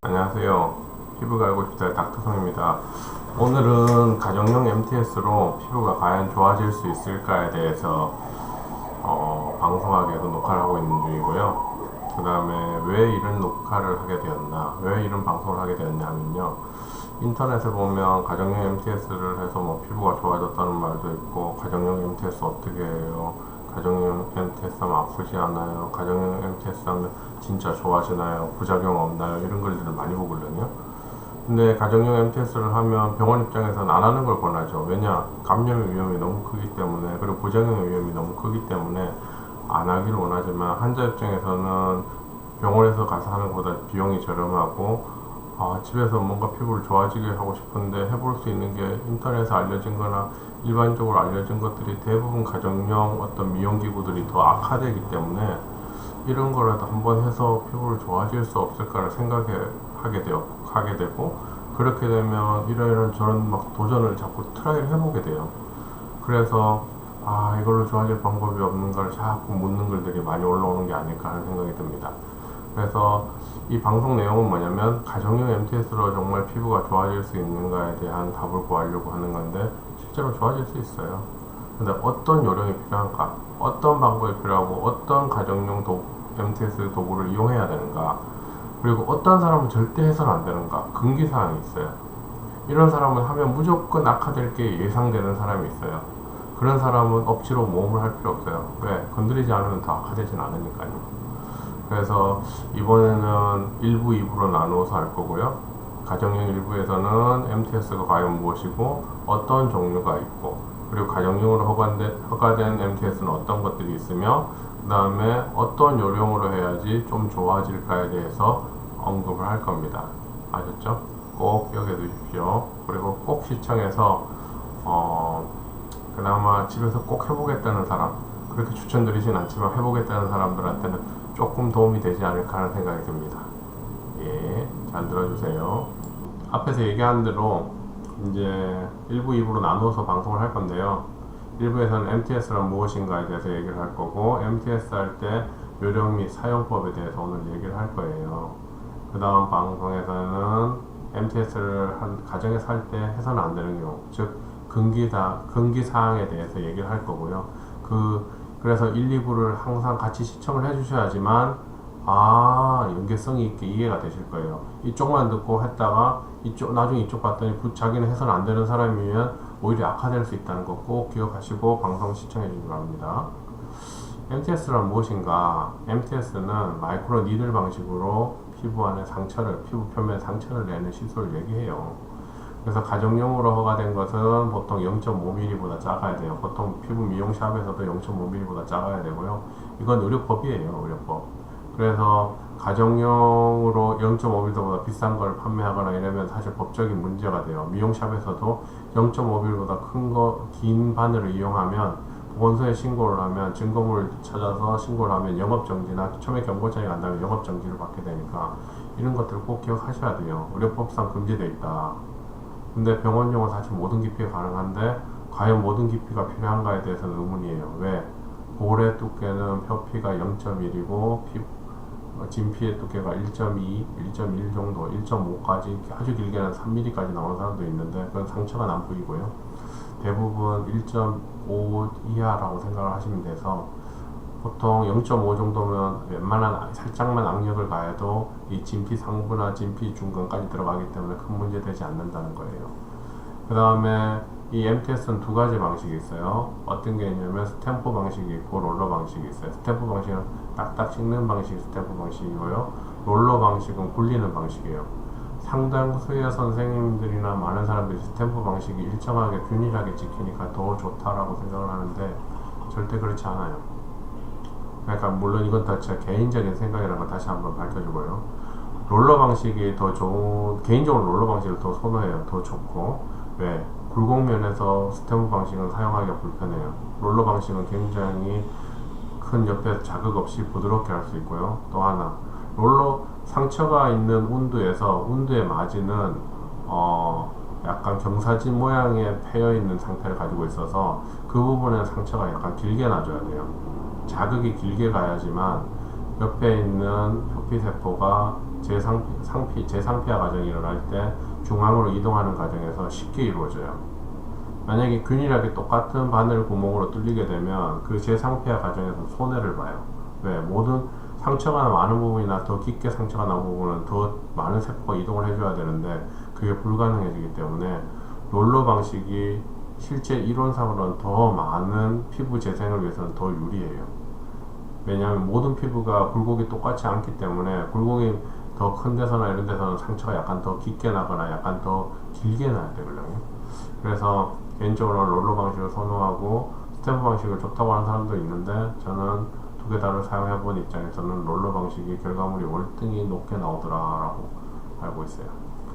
안녕하세요. 피부가 알고 싶다 닥터성입니다. 오늘은 가정용 MTS로 피부가 과연 좋아질 수 있을까에 대해서 방송하기 위해서 녹화를 하고 있는 중이고요. 그 다음에 왜 이런 녹화를 하게 되었나, 왜 이런 방송을 하게 되었냐 하면요. 인터넷에 보면 가정용 MTS를 해서 뭐 피부가 좋아졌다는 말도 있고, 가정용 MTS 어떻게 해요? 가정용 MTS 하면 아프지 않아요? 가정용 MTS 하면 진짜 좋아지나요? 부작용 없나요? 이런 글들을 많이 보거든요. 근데 가정용 MTS를 하면 병원 입장에서는 안 하는 걸 권하죠. 왜냐? 감염의 위험이 너무 크기 때문에, 그리고 부작용의 위험이 너무 크기 때문에 안 하기를 원하지만, 환자 입장에서는 병원에서 가서 하는 것보다 비용이 저렴하고, 집에서 뭔가 피부를 좋아지게 하고 싶은데 해볼 수 있는 게 인터넷에 알려진 거나 일반적으로 알려진 것들이 대부분 가정용 어떤 미용기구들이 더 악화되기 때문에, 이런 거라도 한번 해서 피부를 좋아질 수 없을까를 하게 되고, 그렇게 되면 이런 저런 막 도전을 자꾸 트라이를 해보게 돼요. 그래서 이걸로 좋아질 방법이 없는가를 자꾸 묻는 글들이 많이 올라오는 게 아닐까 하는 생각이 듭니다. 그래서 이 방송 내용은 뭐냐면, 가정용 MTS로 정말 피부가 좋아질 수 있는가에 대한 답을 구하려고 하는 건데, 실제로 좋아질 수 있어요. 근데 어떤 요령이 필요한가, 어떤 방법이 필요하고, 어떤 가정용 MTS 도구를 이용해야 되는가, 그리고 어떤 사람은 절대 해서는 안 되는가, 금기사항이 있어요. 이런 사람은 하면 무조건 악화될 게 예상되는 사람이 있어요. 그런 사람은 억지로 모험을 할 필요 없어요. 왜? 건드리지 않으면 더 악화되진 않으니까요. 그래서 이번에는 1부, 2부로 나누어서 할 거고요. 가정용 1부에서는 MTS가 과연 무엇이고 어떤 종류가 있고, 그리고 가정용으로 허가된 MTS는 어떤 것들이 있으며, 그 다음에 어떤 요령으로 해야지 좀 좋아질까에 대해서 언급을 할 겁니다. 아셨죠? 꼭 기억해 두십시오. 그리고 꼭 시청해서 그나마 집에서 꼭 해보겠다는 사람, 그렇게 추천드리진 않지만 해보겠다는 사람들한테는 조금 도움이 되지 않을까 하는 생각이 듭니다. 예, 잘 들어주세요. 앞에서 얘기한 대로 이제 1부, 2부로 나누어서 방송을 할 건데요. 1부에서는 MTS란 무엇인가에 대해서 얘기를 할 거고, MTS 할 때 요령 및 사용법에 대해서 오늘 얘기를 할 거예요. 그 다음 방송에서는 MTS를 가정에서 할 때 해서는 안 되는 경우, 즉 금기사항에 대해서 얘기를 할 거고요. 그래서 1, 2부를 항상 같이 시청을 해주셔야지만 연계성이 있게 이해가 되실 거예요. 이쪽만 듣고 했다가 나중에 이쪽 봤더니 자기는 해서는 안 되는 사람이면 오히려 악화될 수 있다는 거 꼭 기억하시고 방송 시청해 주시기 바랍니다. MTS란 무엇인가? MTS는 마이크로 니들 방식으로 피부 표면에 상처를 내는 시술을 얘기해요. 그래서 가정용으로 허가된 것은 보통 0.5mm보다 작아야 돼요. 보통 피부 미용샵에서도 0.5mm보다 작아야 되고요. 이건 의료법이에요, 의료법. 그래서 가정용으로 0.5mm보다 비싼 걸 판매하거나 이러면 사실 법적인 문제가 돼요. 미용샵에서도 0.5mm보다 긴 바늘을 이용하면 보건소에 신고를 하면, 증거물을 찾아서 신고를 하면 영업정지나 처음에 경고장이 간다면 영업정지를 받게 되니까, 이런 것들을 꼭 기억하셔야 돼요. 의료법상 금지되어 있다. 근데 병원용은 사실 모든 깊이가 가능한데, 과연 모든 깊이가 필요한가에 대해서는 의문이에요. 왜? 볼의 두께는 표피가 0.1이고 진피의 두께가 1.2, 1.1 정도, 1.5까지, 아주 길게는 3mm까지 나오는 사람도 있는데 그건 상처가 난 부위고요. 대부분 1.5 이하라고 생각을 하시면 돼서, 보통 0.5 정도면 웬만한 살짝만 악력을 가해도 이 진피 상부나 진피 중간까지 들어가기 때문에 큰 문제 되지 않는다는 거예요. 그 다음에 이 MTS는 두 가지 방식이 있어요. 어떤 게 있냐면 스탬프 방식이 있고 롤러 방식이 있어요. 스탬프 방식은 딱딱 찍는 방식이 스탬프 방식이고요. 롤러 방식은 굴리는 방식이에요. 상당수의 선생님들이나 많은 사람들이 스탬프 방식이 일정하게 균일하게 찍히니까 더 좋다라고 생각을 하는데, 절대 그렇지 않아요. 그러니까 물론 이건 다 제 개인적인 생각이라는 걸 다시 한번 밝혀주고요. 롤러 방식이 개인적으로 롤러 방식을 더 선호해요. 더 좋고. 왜? 굴곡면에서 스탬프 방식은 사용하기가 불편해요. 롤러 방식은 굉장히 큰 옆에 자극 없이 부드럽게 할 수 있고요. 또 하나, 상처가 있는 운두의 마지는 약간 경사진 모양의 패여 있는 상태를 가지고 있어서 그 부분에 상처가 약간 길게 나줘야 돼요. 자극이 길게 가야지만 옆에 있는 표피세포가 재상피화 과정이 일어날 때 중앙으로 이동하는 과정에서 쉽게 이루어져요. 만약에 균일하게 똑같은 바늘 구멍으로 뚫리게 되면 그 재상피화 과정에서 손해를 봐요. 왜? 모든 상처가 많은 부분이나 더 깊게 상처가 난 부분은 더 많은 세포가 이동을 해줘야 되는데 그게 불가능해지기 때문에 롤러 방식이 실제 이론상으로는 더 많은 피부 재생을 위해서는 더 유리해요. 왜냐하면 모든 피부가 굴곡이 똑같지 않기 때문에 굴곡이 더 큰 데서나 이런 데서는 상처가 약간 더 깊게 나거나 약간 더 길게 나야 되거든요. 그래서 개인적으로 롤러 방식을 선호하고 스탬프 방식을 좋다고 하는 사람도 있는데 저는 두 개 다를 사용해본 입장에서는 롤러 방식이 결과물이 월등히 높게 나오더라라고 알고 있어요.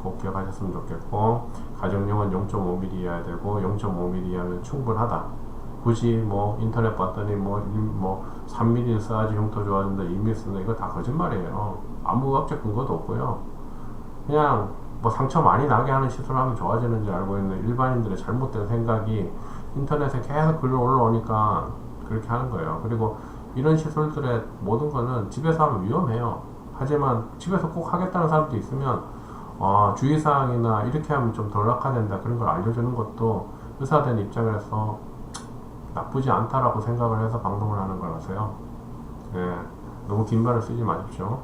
꼭 기억하셨으면 좋겠고, 가정용은 0.5mm 이하야 되고 0.5mm 이하면 충분하다. 굳이 뭐 인터넷 봤더니 뭐 3mm 써야지 흉터 좋아진다, 2mm 쓴다, 이거 다 거짓말이에요. 아무 의학적 근거도 없고요. 그냥 뭐 상처 많이 나게 하는 시술을 하면 좋아지는 줄 알고 있는 일반인들의 잘못된 생각이 인터넷에 계속 글을 올라오니까 그렇게 하는 거예요. 그리고 이런 시술들의 모든 거는 집에서 하면 위험해요. 하지만 집에서 꼭 하겠다는 사람도 있으면 주의사항이나 이렇게 하면 좀 덜 악화된다, 그런 걸 알려주는 것도 의사된 입장에서 나쁘지 않다라고 생각을 해서 방송을 하는 거라서요. 예, 너무 긴 말을 쓰지 마십시오.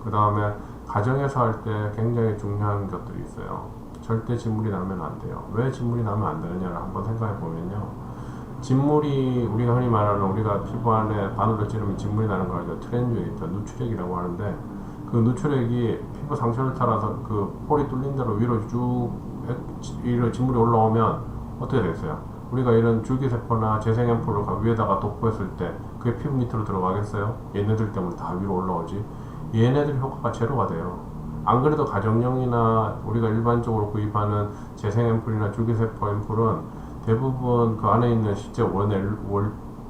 그 다음에 가정에서 할 때 굉장히 중요한 것들이 있어요. 절대 진물이 나면 안 돼요. 왜 진물이 나면 안 되느냐를 한번 생각해 보면요. 진물이 우리가 흔히 말하는, 우리가 피부 안에 바늘을 찌르면 진물이 나는 걸 알죠. 트랜지에이터, 누출액이라고 하는데, 그 누출액이 피부 상처를 따라서 그 폴이 뚫린 대로 위로 쭉 진물이 올라오면 어떻게 되겠어요? 우리가 이런 줄기세포나 재생앰플을 위에다가 도포했을 때 그게 피부 밑으로 들어가겠어요? 얘네들 때문에 다 위로 올라오지. 얘네들 효과가 제로가 돼요. 안 그래도 가정용이나 우리가 일반적으로 구입하는 재생앰플이나 줄기세포 앰플은 대부분 그 안에 있는 실제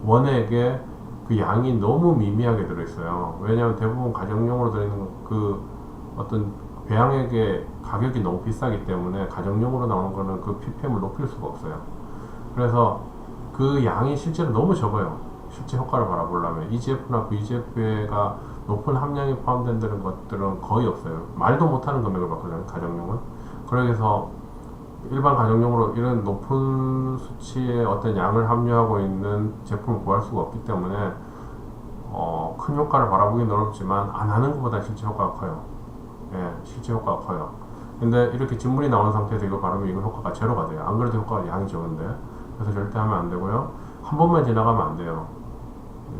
원액의 그 양이 너무 미미하게 들어있어요. 왜냐하면 대부분 가정용으로 들어있는 그 어떤 배양액의 가격이 너무 비싸기 때문에 가정용으로 나오는 거는 그 ppm을 높일 수가 없어요. 그래서 그 양이 실제로 너무 적어요. 실제 효과를 바라보려면 EGF나 VEGF가 높은 함량이 포함된 것들은 거의 없어요. 말도 못하는 금액을 받거든요, 가정용은. 그래서 일반 가정용으로 이런 높은 수치의 어떤 양을 함유하고 있는 제품을 구할 수가 없기 때문에 큰 효과를 바라보기는 어렵지만 안 하는 것보다 실제 효과가 커요. 예, 실제 효과가 커요. 근데 이렇게 진물이 나오는 상태에서 이거 바르면 이거 효과가 제로가 돼요. 안 그래도 효과가 양이 적은데. 그래서 절대 하면 안 되고요. 한 번만 지나가면 안 돼요.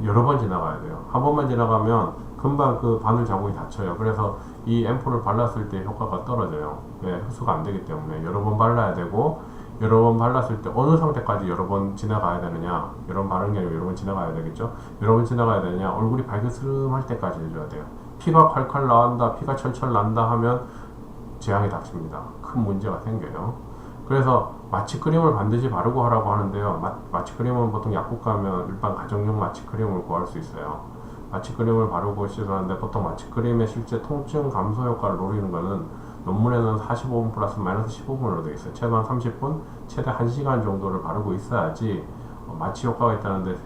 여러 번 지나가야 돼요. 한 번만 지나가면 금방 그 바늘 자국이 닫혀요. 그래서 이 앰플을 발랐을 때 효과가 떨어져요. 왜? 흡수가 안 되기 때문에 여러 번 발라야 되고, 여러 번 발랐을 때 어느 상태까지 여러 번 지나가야 되느냐, 여러 번 바른 게 아니고 여러 번 지나가야 되겠죠. 여러 번 지나가야 되느냐, 얼굴이 발그스름할 때까지 해줘야 돼요. 피가 콸콸 나온다, 피가 철철 난다 하면 재앙이 닥칩니다. 큰 문제가 생겨요. 그래서 마취크림을 반드시 바르고 하라고 하는데요. 마취크림은 보통 약국 가면 일반 가정용 마취크림을 구할 수 있어요. 마취크림을 바르고 시술하는데, 보통 마취크림의 실제 통증 감소 효과를 노리는 것은 논문에는 45분 플러스 마이너스 15분으로 되어 있어요. 최소한 30분, 최대 1시간 정도를 바르고 있어야지 마취 효과가 있다는데,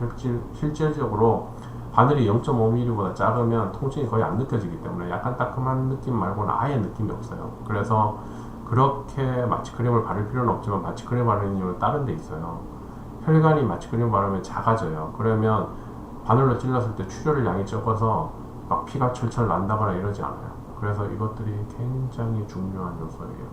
실질적으로 바늘이 0.5mm보다 작으면 통증이 거의 안 느껴지기 때문에 약간 따끔한 느낌 말고는 아예 느낌이 없어요. 그래서 그렇게 마취크림을 바를 필요는 없지만 마취크림 바르는 이유는 다른 데 있어요. 혈관이 마취크림 바르면 작아져요. 그러면 바늘로 찔렀을 때 출혈 양이 적어서 막 피가 철철 난다거나 이러지 않아요. 그래서 이것들이 굉장히 중요한 요소예요.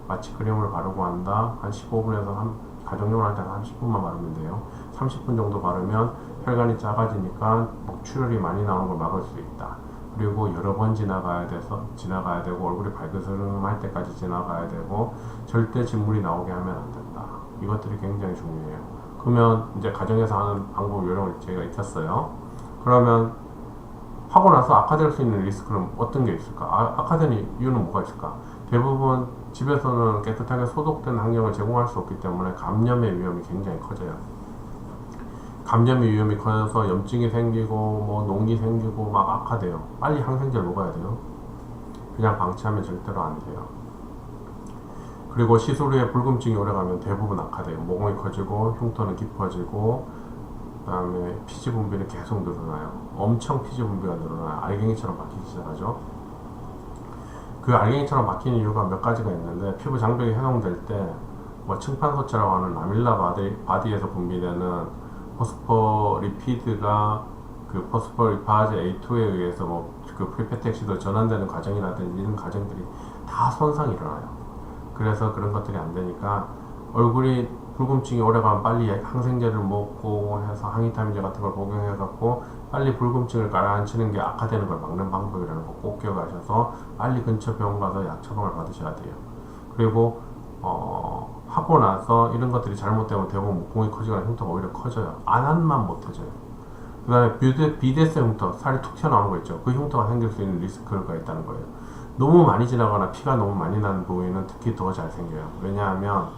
마취크림을 바르고 한다. 한 15분에서 가정용을 할 때는 한 10분만 바르면 돼요. 30분 정도 바르면 혈관이 작아지니까 출혈이 많이 나오는 걸 막을 수 있다. 그리고 여러 번 지나가야 되고, 얼굴이 발그스름할 때까지 지나가야 되고, 절대 진물이 나오게 하면 안 된다. 이것들이 굉장히 중요해요. 그러면 이제 가정에서 하는 방법 요령을 제가 익혔어요. 그러면 하고 나서 악화될 수 있는 리스크는 어떤 게 있을까? 악화되는 이유는 뭐가 있을까? 대부분 집에서는 깨끗하게 소독된 환경을 제공할 수 없기 때문에 감염의 위험이 굉장히 커져요. 감염의 위험이 커져서 염증이 생기고 뭐 농이 생기고 막 악화돼요. 빨리 항생제를 먹어야 돼요. 그냥 방치하면 절대로 안 돼요. 그리고 시술 후에 불금증이 오래가면 대부분 악화돼요. 모공이 커지고 흉터는 깊어지고, 그 다음에 피지 분비는 계속 늘어나요. 엄청 피지 분비가 늘어나요. 알갱이처럼 바뀌기 시작하죠. 그 알갱이처럼 막히는 이유가 몇 가지가 있는데, 피부 장벽이 해동될 때 뭐 층판소체라고 하는 라밀라 바디에서 분비되는 포스포리피드가 그 포스포리파즈 A2에 의해서 뭐 그 프리페텍시도 전환되는 과정이라든지 이런 과정들이 다 손상이 일어나요. 그래서 그런 것들이 안 되니까 얼굴이 붉음증이 오래가면 빨리 항생제를 먹고 해서 항히타민제 같은 걸 복용해갖고 빨리 붉음증을 가라앉히는 게 악화되는 걸 막는 방법이라는 거 꼭 기억하셔서 빨리 근처 병원 가서 약 처방을 받으셔야 돼요. 그리고 하고 나서 이런 것들이 잘못되면 대부분 목공이 커지거나 흉터가 오히려 커져요. 안 한만 못해져요. 그 다음에 비대성 흉터, 살이 툭 튀어나오는 거 있죠. 그 흉터가 생길 수 있는 리스크가 있다는 거예요. 너무 많이 지나거나 피가 너무 많이 나는 부위는 특히 더 잘 생겨요. 왜냐하면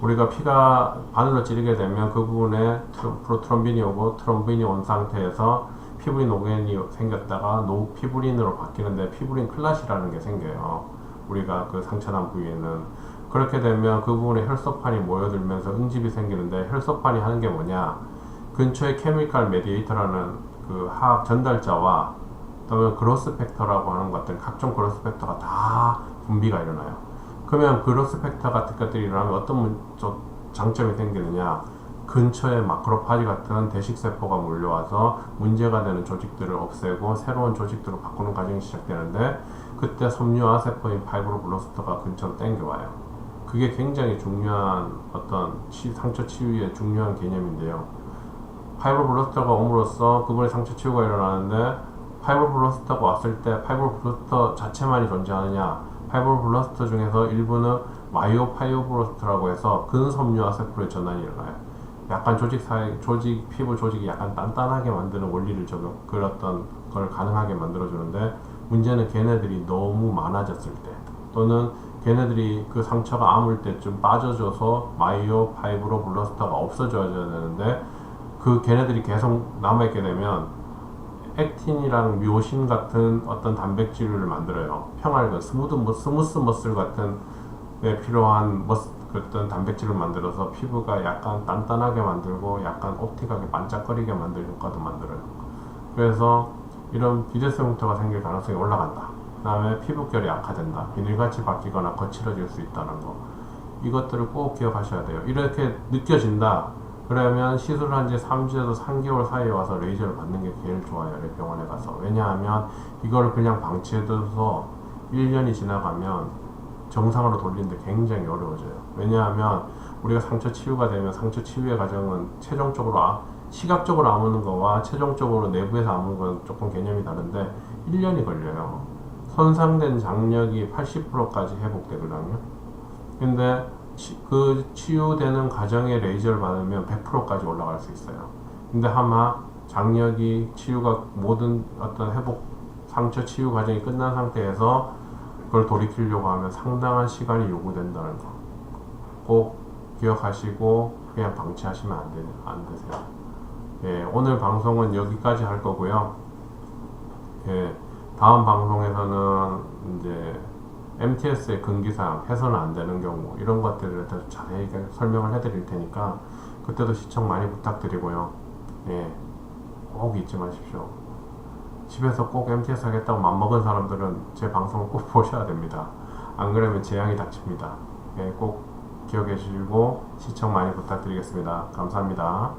우리가 피가 바늘로 찌르게 되면 그 부분에 프로트롬빈이 오고 트롬빈이 온 상태에서 피부린 노겐이 생겼다가 노피부린으로 바뀌는데 피부린 클라시라는 게 생겨요. 우리가 그 상처난 부위에는. 그렇게 되면 그 부분에 혈소판이 모여들면서 응집이 생기는데, 혈소판이 하는 게 뭐냐, 근처에 케미컬 메디에이터라는 그 화학 전달자와 그다음에 그로스 팩터라고 하는 것들, 각종 그로스 팩터가 다 분비가 일어나요. 그러면 그로스 팩터 같은 것들이 일어나면 어떤 장점이 생기느냐, 근처에 마크로파지 같은 대식세포가 몰려와서 문제가 되는 조직들을 없애고 새로운 조직들로 바꾸는 과정이 시작되는데, 그때 섬유화 세포인 파이브로블라스트가 근처로 땡겨와요. 그게 굉장히 중요한 어떤 상처 치유의 중요한 개념인데요. 파이브로블라스트가 옴으로써 그분의 상처 치유가 일어나는데, 파이브로블라스트가 왔을 때 파이브로블라스트 자체만이 존재하느냐, 파이브로블라스트 중에서 일부는 마이오파이브로블라스트라고 해서 근섬유화 세포의 전환이 일어나요. 약간 피부 조직이 약간 단단하게 만드는 원리를 그랬던 걸 가능하게 만들어주는데, 문제는 걔네들이 너무 많아졌을 때, 또는 걔네들이 그 상처가 아물 때쯤 빠져줘서 마이오파이브로블라스트가 없어져야 되는데, 그 걔네들이 계속 남아있게 되면 액틴이랑 묘신 같은 어떤 단백질을 만들어요. 평활근, 스무스 머슬 같은 데 필요한 어떤 단백질을 만들어서 피부가 약간 단단하게 만들고 약간 옵틱하게 반짝거리게 만들 효과도 만들어요. 그래서 이런 비대성 흉터가 생길 가능성이 올라간다. 그 다음에 피부결이 악화된다. 비늘같이 바뀌거나 거칠어질 수 있다는 거. 이것들을 꼭 기억하셔야 돼요. 이렇게 느껴진다. 그러면 시술한 지 3주에서 3개월 사이에 와서 레이저를 받는 게 제일 좋아요. 병원에 가서. 왜냐하면 이거를 그냥 방치해둬서 1년이 지나가면 정상으로 돌리는데 굉장히 어려워져요. 왜냐하면 우리가 상처 치유가 되면 상처 치유의 과정은 최종적으로 시각적으로 아무는 거와 최종적으로 내부에서 아무는 건 조금 개념이 다른데 1년이 걸려요. 손상된 장력이 80%까지 회복되거든요. 근데 그 치유되는 과정에 레이저를 받으면 100%까지 올라갈 수 있어요. 근데 아마 장력이 치유가 모든 어떤 회복 상처 치유 과정이 끝난 상태에서 그걸 돌이키려고 하면 상당한 시간이 요구된다는 거 꼭 기억하시고 그냥 방치하시면 안 되세요. 예, 오늘 방송은 여기까지 할 거고요. 예, 다음 방송에서는 이제 MTS의 금기사항, 해서는 안 되는 경우, 이런 것들을 더 자세히 설명을 해드릴 테니까 그때도 시청 많이 부탁드리고요. 예, 꼭 잊지 마십시오. 집에서 꼭 MTS 하겠다고 맘먹은 사람들은 제 방송을 꼭 보셔야 됩니다. 안 그러면 재앙이 닥칩니다. 예, 꼭 기억해 주시고 시청 많이 부탁드리겠습니다. 감사합니다.